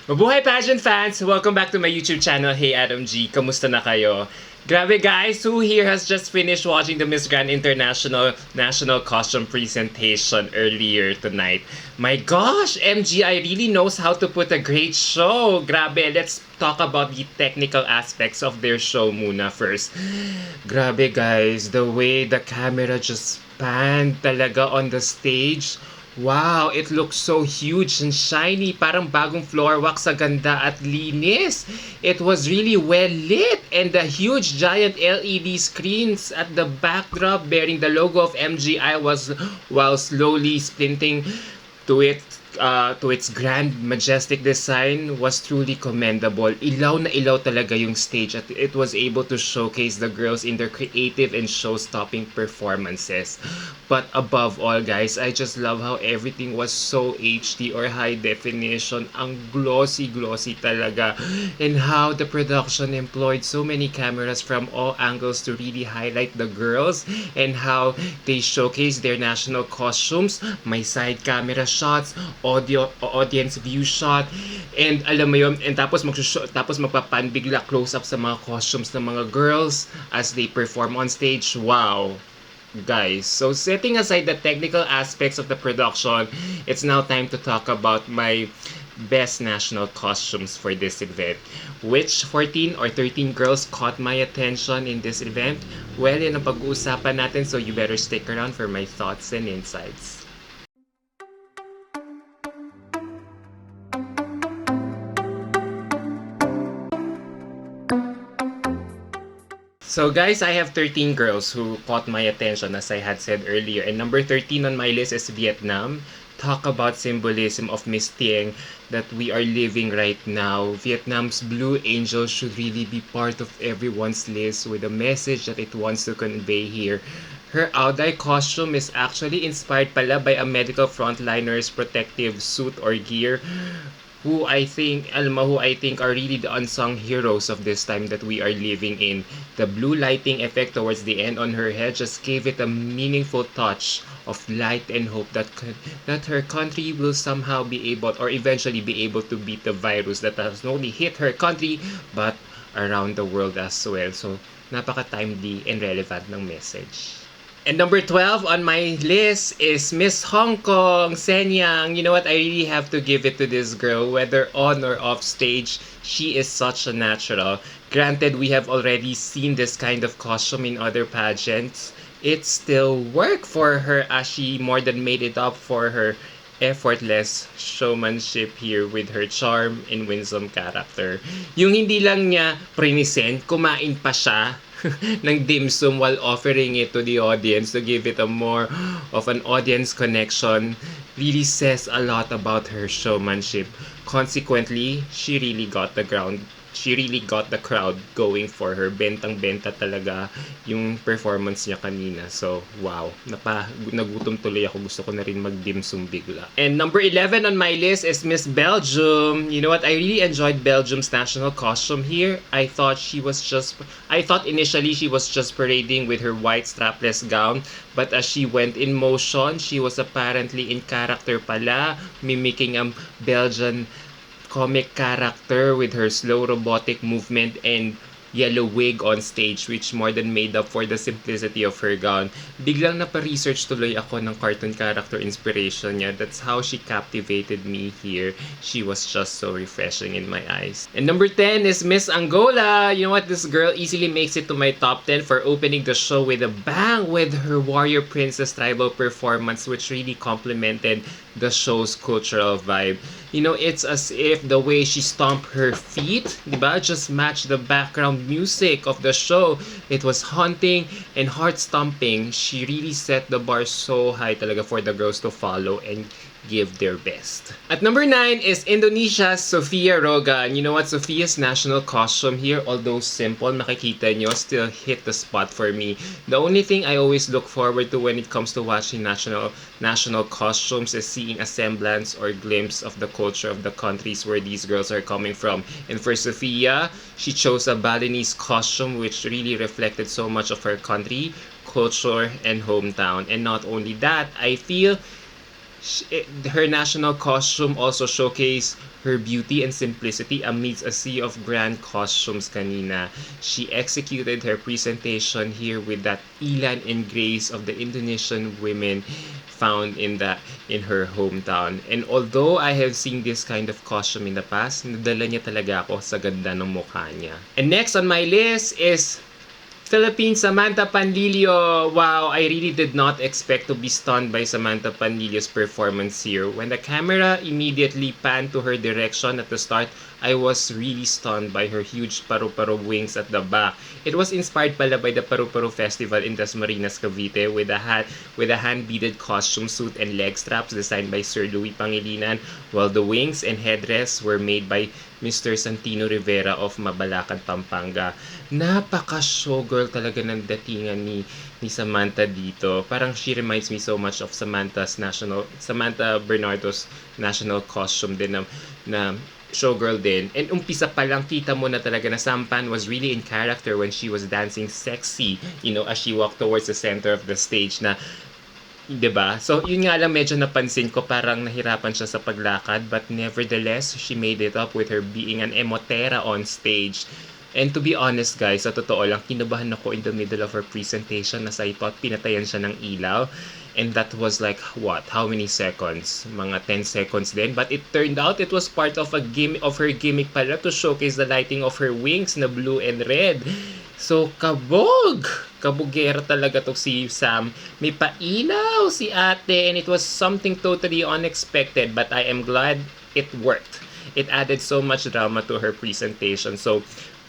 Mabuhay pageant fans! Welcome back to my YouTube channel. Hey Adam G, kamusta na kayo? Grabe guys, who here has just finished watching the Miss Grand International National Costume presentation earlier tonight? My gosh, MGI really knows how to put a great show. Grabe, let's talk about the technical aspects of their show muna first. Grabe guys, the way the camera just panned talaga on the stage. Wow, it looks so huge and shiny, parang bagong floor wax sa ganda at linis. It was really well lit, and the huge giant LED screens at the backdrop bearing the logo of MGI was while slowly splinting to its grand majestic design was truly commendable. Ilaw na ilaw talaga yung stage at it was able to showcase the girls in their creative and show-stopping performances. But above all guys, I just love how everything was so HD or high definition. Ang glossy talaga, and how the production employed so many cameras from all angles to really highlight the girls and how they showcase their national costumes. May side camera shots, audience view shot, and alam mo yun, and tapos magpapan bigla close up sa mga costumes ng mga girls as they perform on stage. Wow guys, so setting aside the technical aspects of the production, it's now time to talk about my best national costumes for this event. Which 14 or 13 girls caught my attention in this event? Well, yun ang pag-uusapan natin, so you better stick around for my thoughts and insights. So guys, I have 13 girls who caught my attention as I had said earlier. And number 13 on my list is Vietnam. Talk about symbolism of Miss Tieng that we are living right now. Vietnam's Blue Angel should really be part of everyone's list with a message that it wants to convey here. Her Auday costume is actually inspired pala by a medical frontliner's protective suit or gear, who I think are really the unsung heroes of this time that we are living in. The blue lighting effect towards the end on her head just gave it a meaningful touch of light and hope that her country will somehow be able or eventually be able to beat the virus that has not only hit her country but around the world as well. So napaka-timely and relevant ng message. And number 12 on my list is Miss Hong Kong, Sen Yang. You know what? I really have to give it to this girl, whether on or off stage. She is such a natural. Granted, we have already seen this kind of costume in other pageants. It still worked for her as she more than made it up for her effortless showmanship here with her charm and winsome character. Yung hindi lang niya present, kumain pa siya ng dim sum while offering it to the audience to give it a more of an audience connection really says a lot about her showmanship. Consequently, she really got the crowd going for her. Bentang-benta talaga yung performance niya kanina. So, wow. Nagutom tuloy ako. Gusto ko na rin mag-dim sum bigla. And number 11 on my list is Miss Belgium. You know what? I really enjoyed Belgium's national costume here. I thought initially she was just parading with her white strapless gown. But as she went in motion, she was apparently in character pala, mimicking a Belgian comic character with her slow robotic movement and yellow wig on stage, which more than made up for the simplicity of her gown. Biglang napa-research tuloy ako ng cartoon character inspiration niya. That's how she captivated me here. She was just so refreshing in my eyes. And number 10 is Miss Angola. You know what? This girl easily makes it to my top 10 for opening the show with a bang with her warrior princess tribal performance, which really complemented the show's cultural vibe. You know, it's as if the way she stomped her feet, diba, just matched the background music of the show. It was haunting and heart-stomping. She really set the bar so high talaga for the girls to follow and give their best. At number 9 is Indonesia's Sophia Rogan. You know what? Sophia's national costume here, although simple, makikita nyo, still hit the spot for me. The only thing I always look forward to when it comes to watching national costumes is seeing a semblance or glimpse of the culture of the countries where these girls are coming from. And for Sophia, she chose a Balinese costume which really reflected so much of her country, culture, and hometown. And not only that, I feel Her national costume also showcased her beauty and simplicity amidst a sea of grand costumes kanina. She executed her presentation here with that elan and grace of the Indonesian women found in her hometown. And although I have seen this kind of costume in the past, nadala niya talaga ako sa ganda ng mukha niya. And next on my list is Philippines, Samantha Panlilio. Wow, I really did not expect to be stunned by Samantha Panlilio's performance here. When the camera immediately panned to her direction at the start, I was really stunned by her huge paru-paro wings at the back. It was inspired pala by the Paru-Paro Festival in Dasmariñas, Cavite with a hand-beaded costume suit and leg straps designed by Sir Louis Pangilinan, while the wings and headdress were made by Mr. Santino Rivera of Mabalacan, Pampanga. Napaka-showgirl talaga ng datingan ni Samantha dito. Parang she reminds me so much of Samantha Bernardo's national costume din na showgirl din. And umpisa pa lang, kita mo na talaga na Sampan was really in character when she was dancing sexy, as she walked towards the center of the stage na, 'di ba? So, yun nga lang medyo napansin ko, parang nahirapan siya sa paglakad, but nevertheless, she made it up with her being an emotera on stage. And to be honest guys, sa totoo lang, kinabahan ako in the middle of her presentation as I thought pinatayan siya ng ilaw. And that was like, what? How many seconds? Mga 10 seconds din. But it turned out it was part of her gimmick pala to showcase the lighting of her wings na blue and red. So, kabog! Kabugera talaga to si Sam. May pailaw si ate and it was something totally unexpected, but I am glad it worked. It added so much drama to her presentation. So,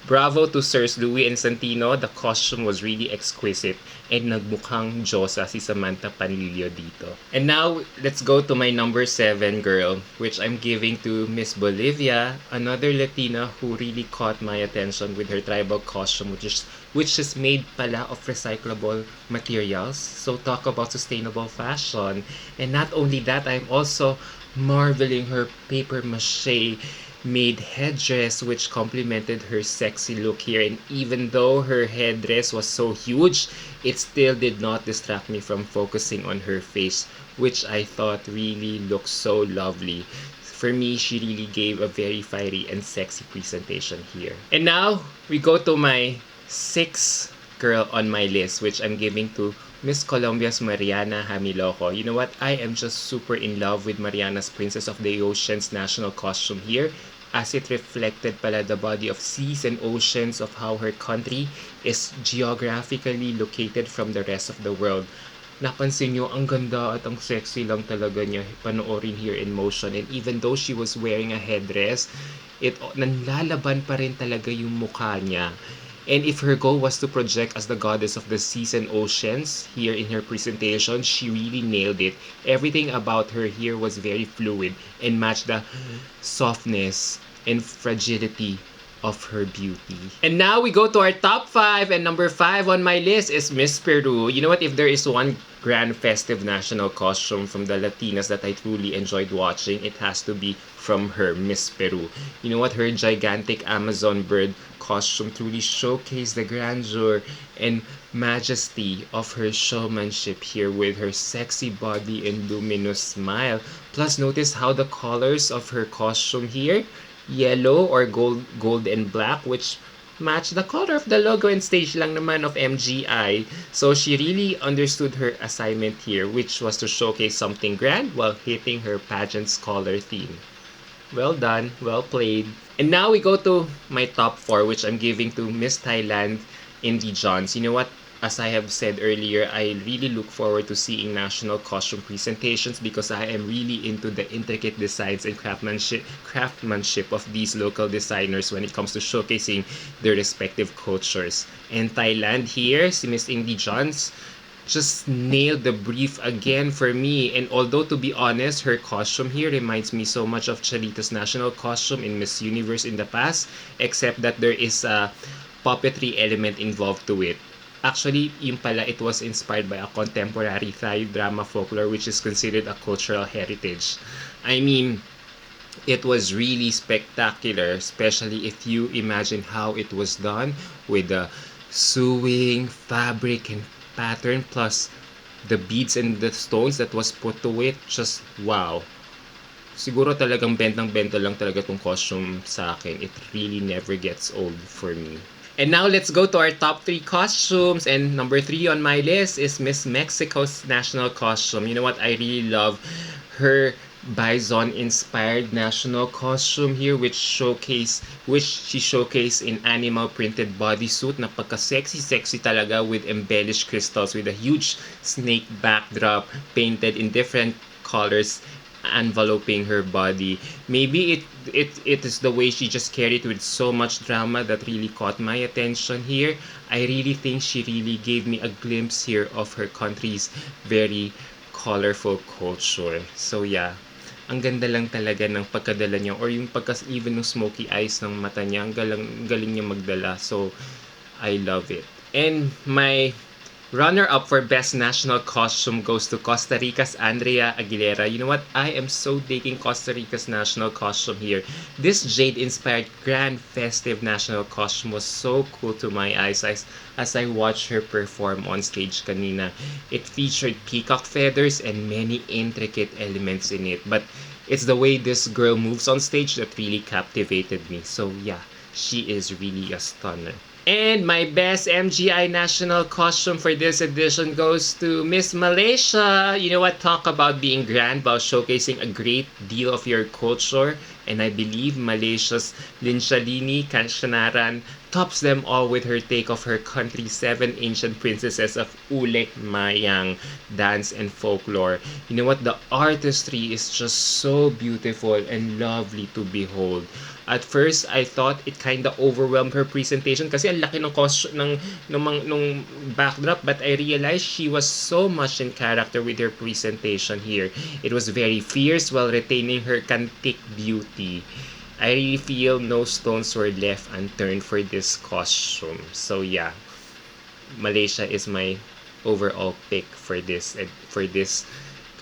bravo to Sirs Louis and Santino. The costume was really exquisite and nagmukhang Diyosa si Samantha Panlilio dito. And now, let's go to my number 7 girl, which I'm giving to Miss Bolivia, another Latina who really caught my attention with her tribal costume, which is made pala of recyclable materials. So talk about sustainable fashion. And not only that, I'm also marveling her paper mache made headdress which complemented her sexy look here, and even though her headdress was so huge, it still did not distract me from focusing on her face, which I thought really looked so lovely. For me, she really gave a very fiery and sexy presentation here. And now, we go to my 6th girl on my list, which I'm giving to Miss Colombia's Mariana Hamiloco. You know what? I am just super in love with Mariana's Princess of the Oceans national costume here, as it reflected pala the body of seas and oceans of how her country is geographically located from the rest of the world. Napansin nyo, ang ganda at ang sexy lang talaga niya panoorin here in motion. And even though she was wearing a headdress, nanlalaban pa rin talaga yung mukha niya. And if her goal was to project as the goddess of the seas and oceans here in her presentation, she really nailed it. Everything about her here was very fluid and matched the softness and fragility of her beauty. And now we go to our top 5, and number 5 on my list is Miss Peru. You know what? If there is one grand festive national costume from the Latinas that I truly enjoyed watching, it has to be from her, Miss Peru. You know what? Her gigantic Amazon bird costume truly showcased the grandeur and majesty of her showmanship here with her sexy body and luminous smile. Plus, notice how the colors of her costume here, yellow or gold and black, which match the color of the logo and stage lang naman of MGI. So she really understood her assignment here, which was to showcase something grand while hitting her pageant's color theme. Well done, well played. And now we go to my top 4, which I'm giving to Miss Thailand, Indy Johns. You know what? As I have said earlier, I really look forward to seeing national costume presentations because I am really into the intricate designs and craftsmanship of these local designers when it comes to showcasing their respective cultures. And Thailand here, si Miss Indy Johns, just nailed the brief again for me. And although, to be honest, her costume here reminds me so much of Charita's national costume in Miss Universe in the past, except that there is a puppetry element involved to it. Actually, yun pala, it was inspired by a contemporary Thai drama folklore which is considered a cultural heritage. I mean, it was really spectacular, especially if you imagine how it was done with the sewing, fabric, and pattern, plus the beads and the stones that was put to it, just wow. Siguro talagang bentang-benta lang talaga tong costume sa akin. It really never gets old for me. And now let's go to our top 3 costumes. And number 3 on my list is Miss Mexico's national costume. You know what? I really love her bison-inspired national costume here, which she showcased in animal printed bodysuit. Napaka-sexy talaga with embellished crystals with a huge snake backdrop painted in different colors enveloping her body. Maybe it is the way she just carried with so much drama that really caught my attention here. I really think she really gave me a glimpse here of her country's very colorful culture. So yeah, ang ganda lang talaga ng pagkadala niya or yung even ng smoky eyes ng mata niya. Ang galing niya magdala. So I love it. And my runner-up for Best National Costume goes to Costa Rica's Andrea Aguilera. You know what? I am so digging Costa Rica's national costume here. This jade-inspired grand festive national costume was so cool to my eyes as I watched her perform on stage kanina. It featured peacock feathers and many intricate elements in it. But it's the way this girl moves on stage that really captivated me. So yeah, she is really a stunner. And my best MGI national costume for this edition goes to Miss Malaysia. You know what? Talk about being grand while showcasing a great deal of your culture. And I believe Malaysia's Linshalini Kanshanaran tops them all with her take of her country's 7 ancient princesses of Ulek Mayang dance and folklore. You know what? The artistry is just so beautiful and lovely to behold. At first, I thought it kind of overwhelmed her presentation kasi ang laki ng nung backdrop, but I realized she was so much in character with her presentation here. It was very fierce while retaining her cantik beauty. I really feel no stones were left unturned for this costume. So yeah, Malaysia is my overall pick for this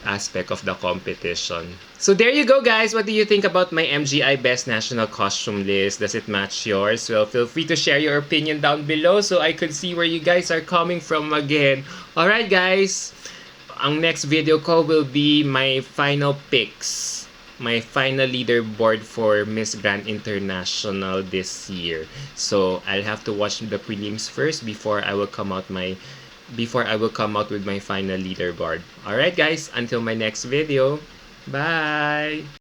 aspect of the competition. So there you go, guys. What do you think about my MGI Best National Costume list? Does it match yours? Well, feel free to share your opinion down below so I could see where you guys are coming from again. Alright, guys. Ang next video ko will be my final picks. My final leaderboard for Miss Grand International this year. So I'll have to watch the prelims first before I will come out with my final leaderboard. Alright, guys, until my next video. Bye!